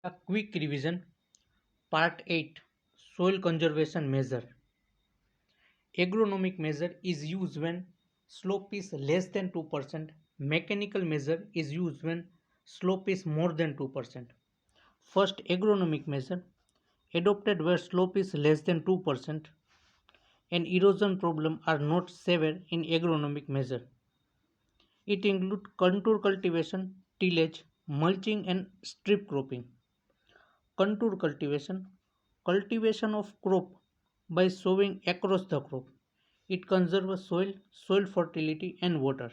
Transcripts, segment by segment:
A quick revision. Part 8, Soil Conservation Measure. Agronomic measure is used when slope is less than 2%. Mechanical measure is used when slope is more than 2%. First, agronomic measure adopted where slope is less than 2% and erosion problem are not severe in agronomic measure. It includes contour cultivation, tillage, mulching and strip cropping. Contour cultivation, cultivation of crop by sowing across the crop. It conserves soil fertility and water.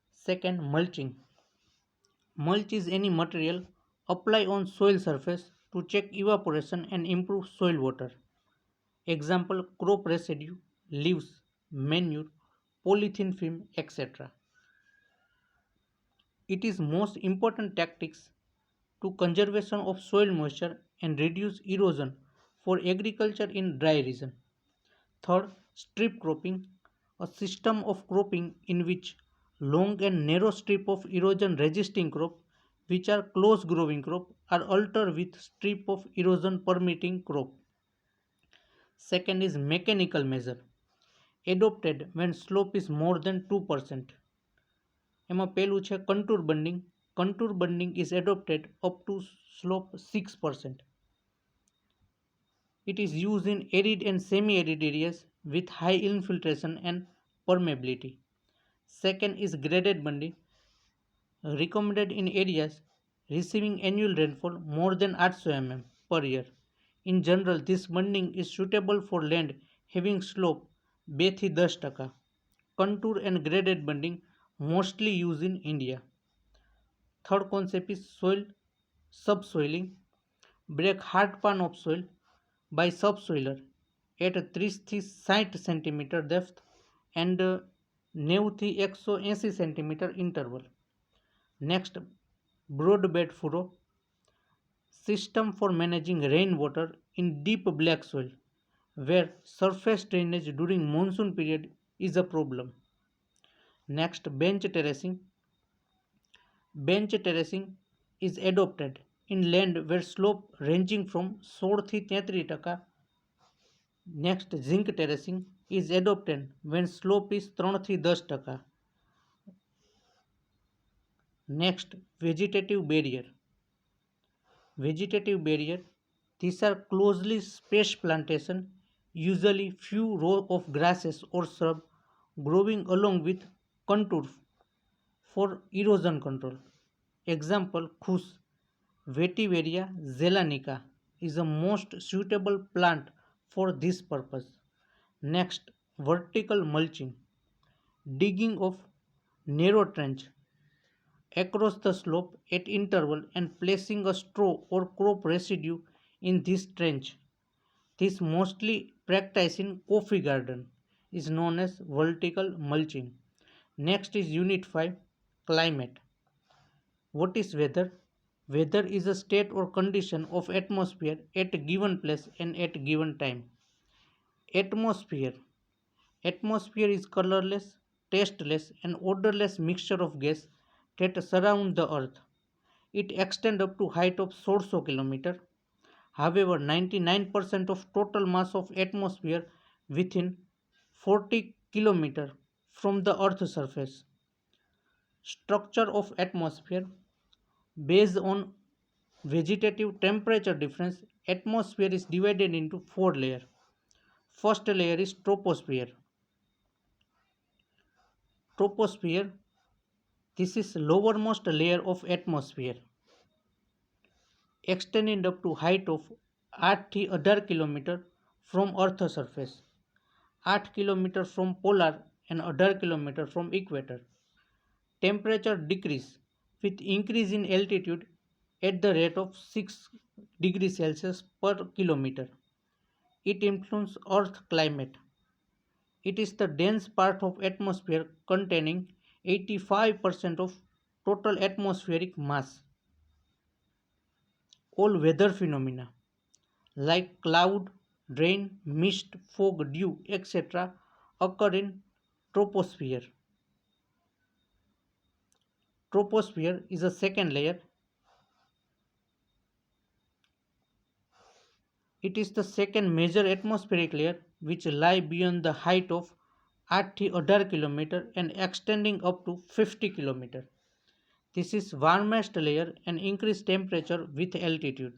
Second, mulching. Mulch is any material applied on soil surface to check evaporation and improve soil water. Example, crop residue, leaves, manure, polythene film, etc. It is most important tactics to conservation of soil moisture and reduce erosion for agriculture in dry region. Third, strip cropping, a system of cropping in which long and narrow strip of erosion resisting crop which are close growing crop are altered with strip of erosion permitting crop. Second is mechanical measure adopted when slope is more than 2%. એમાં પહેલું છે contour bunding. Contour bunding is adopted up to slope 6%. It is used in arid and semi-arid areas with high infiltration and permeability. Second is graded bunding, recommended in areas receiving annual rainfall more than 800 mm per year. In general, this bunding is suitable for land having slope 2 થી 10%. Contour and graded bunding mostly used in India. Third concept is soil subsoiling. Break hard pan of soil by subsoiler at 30 થી 60 cm depth and 90 થી 180 cm interval. Next, broadbed furrow system for managing rainwater in deep black soil where surface drainage during monsoon period is a problem. Next, bench terracing. Bench terracing is adopted in land where slope ranging from 16 થી 33%. Next, zinc terracing is adopted when slope is 3 થી 10%. Next, vegetative barrier. Vegetative barrier, these are closely spaced plantation, usually few rows of grasses or shrub growing along with contour for erosion control. Example, khus, Vetiveria zeylanica is the most suitable plant for this purpose. Next, vertical mulching. Digging of narrow trench across the slope at interval and placing a straw or crop residue in this trench. This mostly practiced in coffee garden is known as vertical mulching. Next is Unit 5, climate. What is weather? Weather is a state or condition of atmosphere at a given place and at a given time. Atmosphere. Atmosphere is colorless, tasteless and odorless mixture of gas that surround the earth. It extends up to height of 1,600 km. However, 99% of total mass of atmosphere within 40 km from the earth's surface. Structure of atmosphere. Based on vegetative temperature difference, atmosphere is divided into 4 layers. First layer is troposphere. Troposphere, this is lowermost layer of atmosphere, extending up to height of 8 થી 18 km from Earth's surface, 8 km from polar and 18 km from equator. Temperature decrease with increase in altitude at the rate of 6 degrees Celsius per kilometer. It influences Earth climate. It is the dense part of atmosphere containing 85% of total atmospheric mass. All weather phenomena like cloud, rain, mist, fog, dew, etc. occur in troposphere. Troposphere is a second layer. It is the second major atmospheric layer which lie beyond the height of 8 થી 18 km and extending up to 50 km. This is warmest layer and increased temperature with altitude.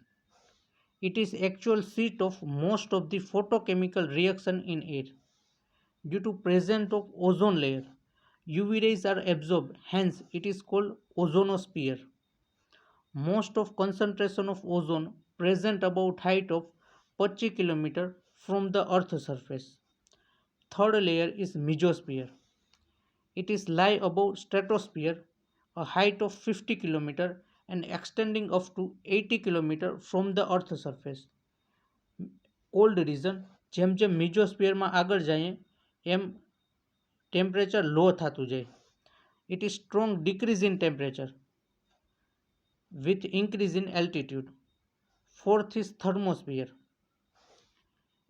It is actual seat of most of the photochemical reaction in air. Due to presence of ozone layer, UV rays are absorbed, hence it is called ozonosphere. Most of concentration of ozone present about height of 25 km from the earth surface. Third layer is mesosphere. It is lie above stratosphere, a height of 50 km and extending up to 80 km from the earth surface. Cold reason જેમ જેમ મિઝોસ્ફિયરમાં આગળ જઈએ એમ temperature લો થતું જાય. It is strong decrease in temperature with increase in altitude. Fourth is thermosphere.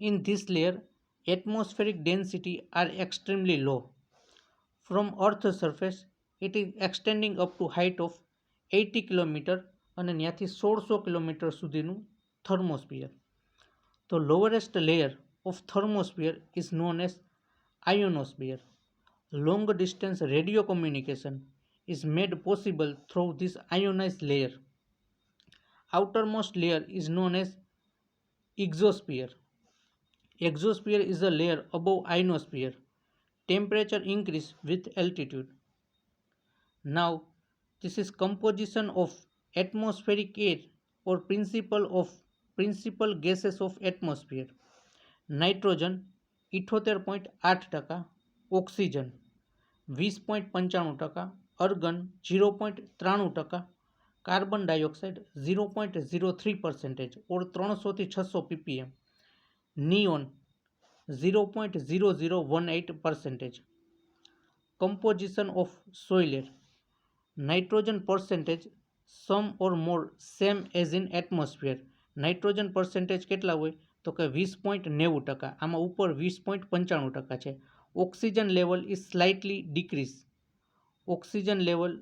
In this layer, atmospheric density are extremely low. From Earth's surface, it is extending up to height of 80 km અને ત્યાંથી 1600 km સુધીનું thermosphere. The lowest layer of thermosphere is known as ionosphere. Long distance radio communication is made possible through this ionized layer. Outermost layer is known as exosphere. Exosphere is a layer above ionosphere. Temperature increase with altitude. Now, this is composition of atmospheric air or principal gases of atmosphere. Nitrogen 78.8%, oxygen 20.95%, argon 0.93%, carbon dioxide 0.03% or 300 થી 600 ppm, neon 0.0018%. Composition of soil air. Nitrogen percentage some or more same as in atmosphere. Nitrogen percentage કેટલા હોય તો કે 20.90%, આમાં ઉપર 20.95% છે. Oxygen level is slightly decrease. Oxygen level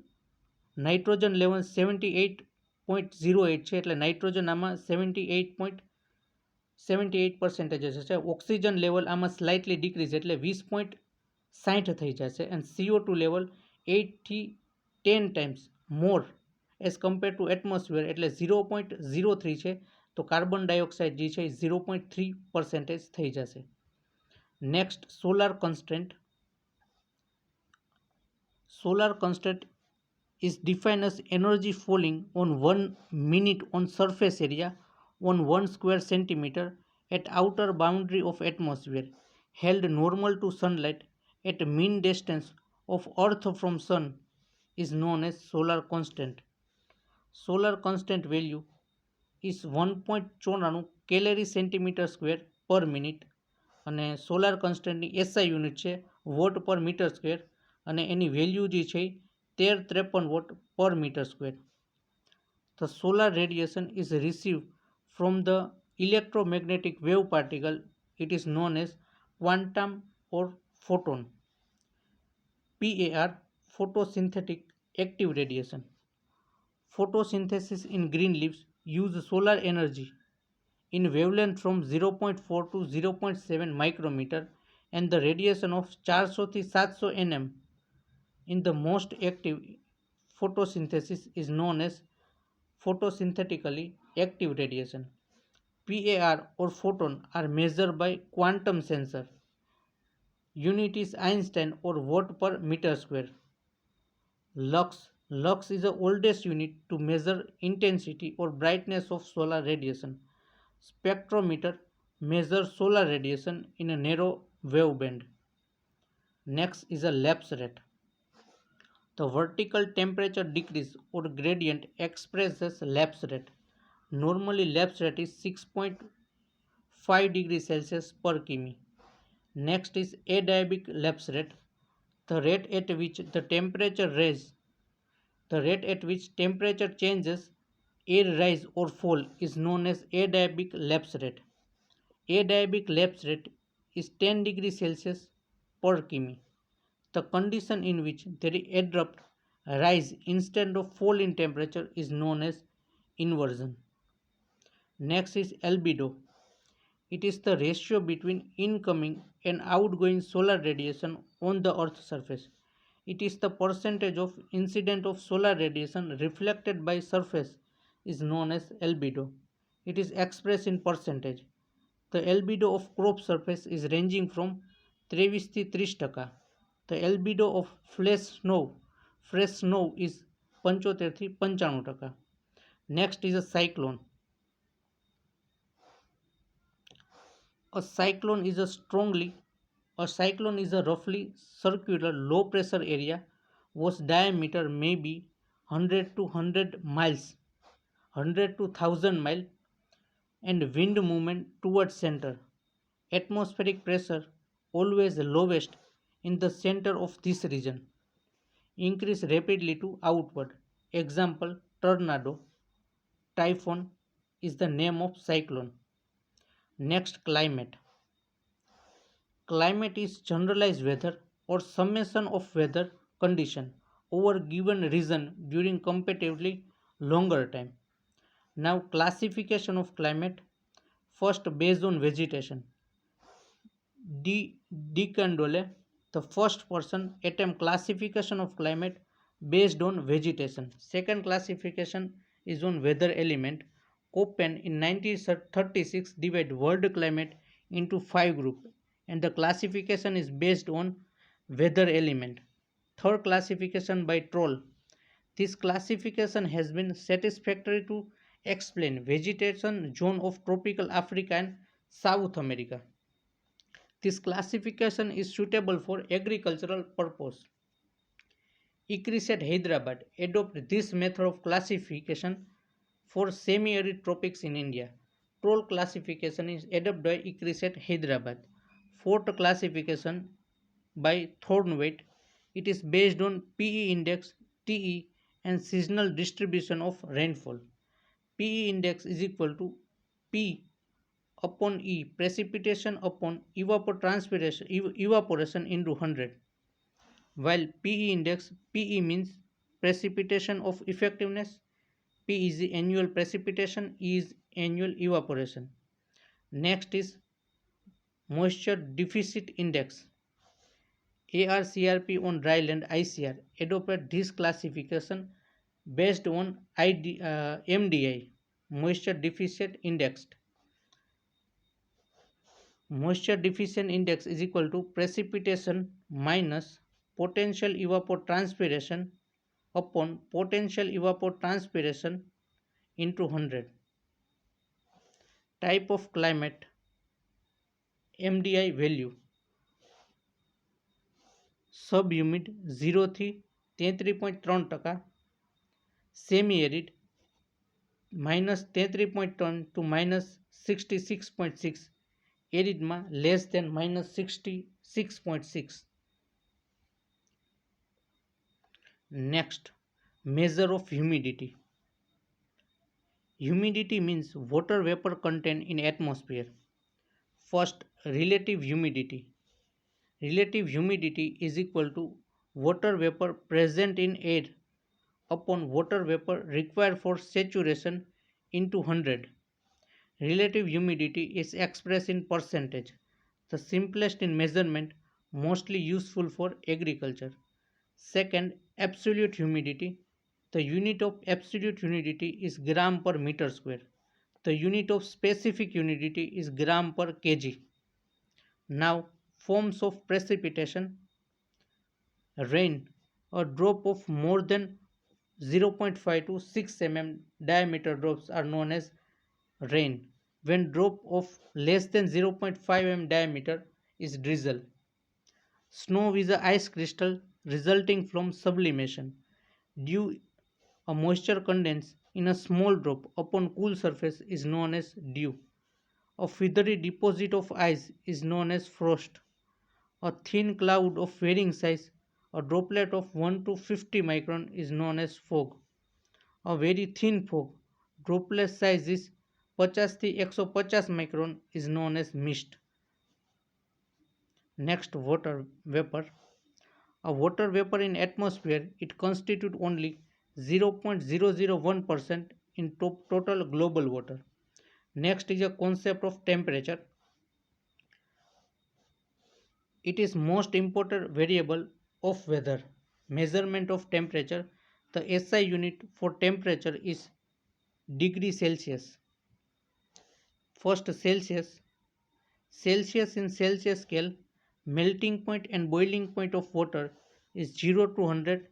nitrogen level 78.08 છે એટલે નાઇટ્રોજન આમાં 78% છે. ઓક્સિજન લેવલ આમાં સ્લાઇટલી ડિક્રીઝ એટલે 20.60 થઈ જશે. એન્ડ CO2 લેવલ 8 થી 10 times more as compare to atmosphere એટલે 0.03 છે. તો કાર્બન ડાયોક્સાઇડ જે છે એ 0.3% થઈ જશે. Next solar constant. Solar constant is defined as energy falling on 1 minute on surface area on 1 square centimeter at outer boundary of atmosphere held normal to sunlight at mean distance of earth from sun is known as solar constant. Solar constant value is 1.94 calorie centimeter square per minute અને solar કન્સ્ટન્ટની SI unit છે vote પર metre square અને એની value જે છે 1353 watt per meter square. The solar radiation is received from the electromagnetic wave particle. It is known as quantum or photon. PAR, photosynthetic active radiation. Photosynthesis in green leaves use solar energy in wavelength from 0.4 to 0.7 micrometer and the radiation of 400 to 700 nm. In the most active photosynthesis is known as photosynthetically active radiation. PAR or photon are measured by quantum sensor. Unit is Einstein or watt per meter square. Lux. Lux is the oldest unit to measure intensity or brightness of solar radiation. Spectrometer measures solar radiation in a narrow waveband. Next is a lapse rate. The vertical temperature decrease or gradient expresses lapse rate. Normally lapse rate is 6.5 degrees Celsius per km. Next is adiabatic lapse rate. The rate at which temperature changes, air rise or fall is known as adiabatic lapse rate. Adiabatic lapse rate is 10 degrees Celsius per km. The condition in which there is abrupt rise instead of fall in temperature is known as inversion. Next is albedo. It is the ratio between incoming and outgoing solar radiation on the Earth's surface. It is the percentage of incident of solar radiation reflected by surface is known as albedo. It is expressed in percentage. The albedo of crop surface is ranging from 23 થી 30%. The albedo of fresh snow is 75 થી 95%. Next is a cyclone. A cyclone is a strongly A cyclone is a roughly circular low pressure area whose diameter may be 100 to 100 miles, 100 to 1000 miles, and wind movement towards center. Atmospheric pressure always lowest in the center of this region. Increase rapidly to outward. Example tornado, typhoon is the name of cyclone. Next, climate. Climate is generalized weather or summation of weather condition over given region during comparatively longer time. Now classification of climate. First, based on vegetation. De Candolle, the first person attempt classification of climate based on vegetation. Second classification is on weather element. Köppen in 1936 divide world climate into 5 groups and the classification is based on weather element. Third classification by Troll. This classification has been satisfactory to explain vegetation zone of tropical Africa and South America. This classification is suitable for agricultural purpose. ICRISAT Hyderabad adopt this method of classification for semi-arid tropics in India. Troll classification is adopted by ICRISAT Hyderabad. Fourth classification by Thornweight. It is based on PE index, TE and seasonal distribution of rainfall. PE index is equal to P upon E, precipitation upon evaporation into 100. While PE index, PE means precipitation of effectiveness, P is the annual precipitation, E is annual evaporation. Next is moisture deficit index. ARCRP on dry land ICR adopted this classification based on MDI, moisture deficit index. Moisture deficient index is equal to precipitation minus potential evapotranspiration upon potential evapotranspiration into 100. Type of climate, MDI value. Subhumid 0 થી 33.3%, semi arid -33.3 to -66.6, એરિડમાં less than -66.6. Next, measure of humidity. Humidity means water vapor content in atmosphere. First, relative humidity. Relative humidity is equal to water vapor present in air upon water vapor required for saturation into 100. Relative humidity is expressed in percentage, the simplest in measurement, mostly useful for agriculture. Second, absolute humidity. The unit of absolute humidity is gram per meter square. The unit of specific humidity is gram per kg. Now, forms of precipitation. Rain, a drop of more than 0.5 to 6 mm diameter drops are known as rain. When drop of less than 0.5 mm diameter is drizzle. Snow is a ice crystal resulting from sublimation. Dew, a moisture condensed in a small drop upon cool surface is known as dew. A feathery deposit of ice is known as frost. A thin cloud of varying size, a droplet of 1 to 50 micron is known as fog. A very thin fog, droplet size is 50 થી 150 micron is known as mist. Next, water vapor. A water vapor in atmosphere, it constitutes only 0.001% in total global water. Next is a concept of temperature. It is most important variable of weather. Measurement of temperature. The SI unit for temperature is degree Celsius. First Celsius. Celsius in Celsius scale, melting point and boiling point of water is 0 to 100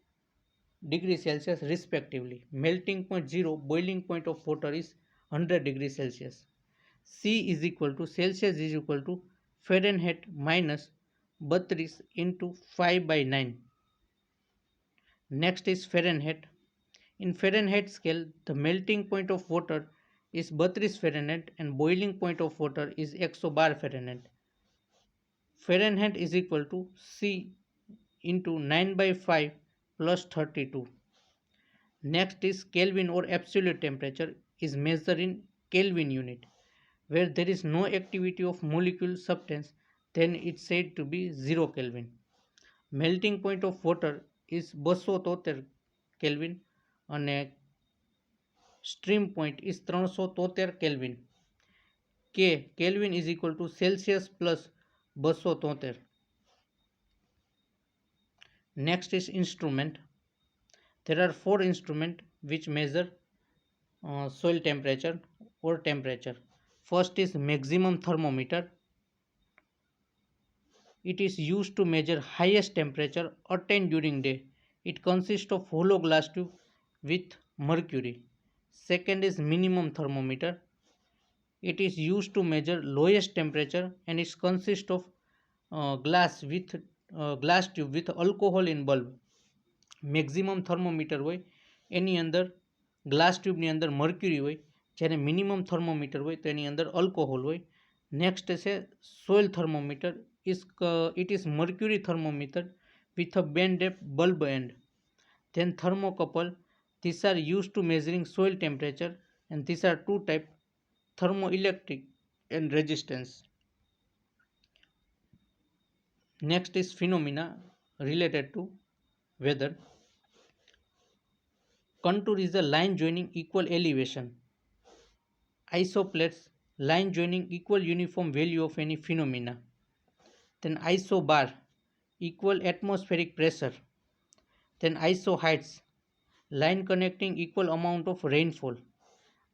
degrees Celsius respectively. Melting point 0, boiling point of water is 100 degrees Celsius. C is equal to Celsius is equal to Fahrenheit minus 32 into 5 by 9. Next is Fahrenheit. In Fahrenheit scale, the melting point of water is 32 Fahrenheit and boiling point of water is 100 bar Fahrenheit. Fahrenheit is equal to C into 9 by 5 plus 32. Next is Kelvin or absolute temperature is measured in Kelvin unit. Where there is no activity of molecule substance, then it's said to be 0 Kelvin. Melting point of water is 273 Kelvin and stream point is 373 Kelvin. Kelvin is equal to Celsius plus 273. Next is instrument. There are 4 instruments which measure soil temperature or temperature. First is maximum thermometer. It is used to measure highest temperature attained during day. It consists of hollow glass tube with mercury. Second is minimum thermometer. It is used to measure lowest temperature and it consists of glass tube with alcohol in bulb. Maximum thermometer હોય એની અંદર glass ટ્યુબની અંદર mercury હોય, જ્યારે minimum thermometer હોય તો એની અંદર અલ્કોહોલ હોય. Next છે soil thermometer. It is mercury thermometer with a bend at bulb end. Then thermocouple. These are used to measuring soil temperature and these are two types, thermoelectric and resistance. Next is phenomena related to weather. Contour is a line joining equal elevation. Isoplates, line joining equal uniform value of any phenomena. Then isobar, equal atmospheric pressure. Then isoheights, line connecting equal amount of rainfall.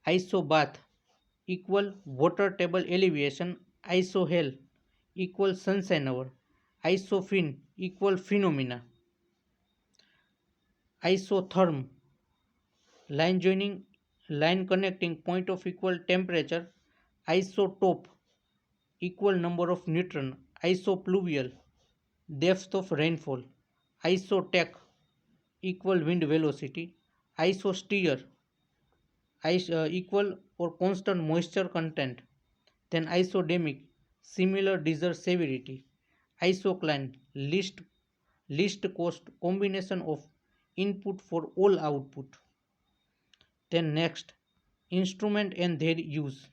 Isobath, equal water table elevation. Isohel, equal sunshine hour. Isophin, equal phenomena. Isotherm, line connecting point of equal temperature. Isotope, equal number of neutron. Isopluvial, depth of rainfall. Isotech, equal wind velocity. Isosteer, equal or constant moisture content. Then isodemic, similar desert severity. Isocline, least cost combination of input for all output. Then next, instrument and their use.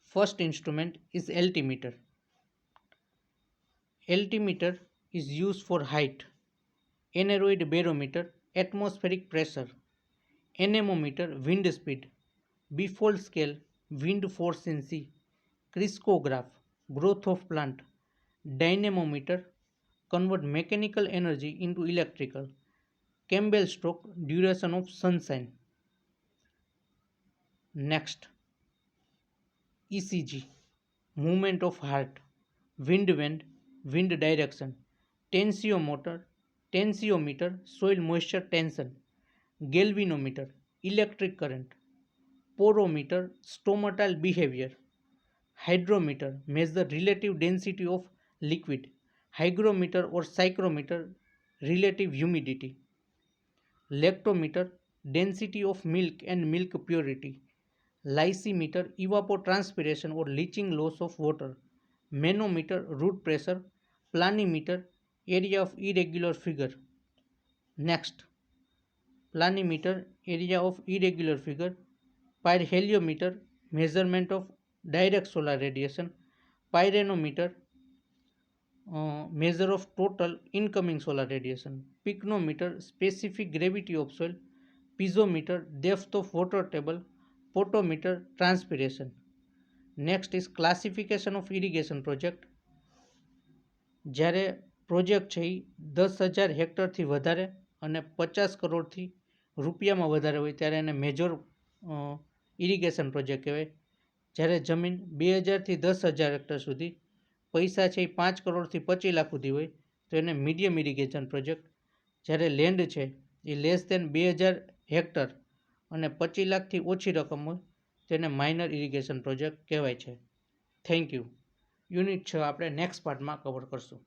First instrument is altimeter. Altimeter is used for height. Aneroid barometer, atmospheric pressure. Anemometer, wind speed. Bifold scale, wind force in sea. Criscograph, growth of plant. Dynamometer, convert mechanical energy into electrical. Campbell stroke, duration of sunshine. Next, ECG, movement of heart. Wind bend, wind direction. Tensiometer, soil moisture tension. Galvanometer, electric current. Porometer, stomatal behavior. Hydrometer, measure relative density of liquid. Hygrometer or psychrometer, relative humidity. Lactometer, density of milk and milk purity. Lysimeter, evapotranspiration or leaching loss of water. Manometer, root pressure. Planimeter, area of irregular figure. Next, planimeter, area of irregular figure. Pyrheliometer, measurement of direct solar radiation. Pyranometer, measure of total incoming solar radiation. Pycnometer, specific gravity of soil. Piezometer, depth of water table. Photometer, transpiration. Next is classification of irrigation project. જ્યારે project છે એ 10,000 હેક્ટરથી વધારે અને 50 કરોડથી રૂપિયામાં વધારે હોય ત્યારે એને મેજર ઇરિગેશન પ્રોજેક્ટ કહેવાય. જ્યારે જમીન 2,000થી 10,000 હેક્ટર સુધી, પૈસા છે એ 5 કરોડથી 25 લાખ સુધી હોય તો એને મીડિયમ ઇરિગેશન પ્રોજેક્ટ. જ્યારે લેન્ડ છે એ લેસ દેન 2,000 હેક્ટર અને 25 લાખથી ઓછી રકમ હોય તેને માઇનર ઇરિગેશન પ્રોજેક્ટ કહેવાય છે. Thank you. યુનિટ 6 આપણે નેક્સ્ટ પાર્ટમાં કવર કરશું.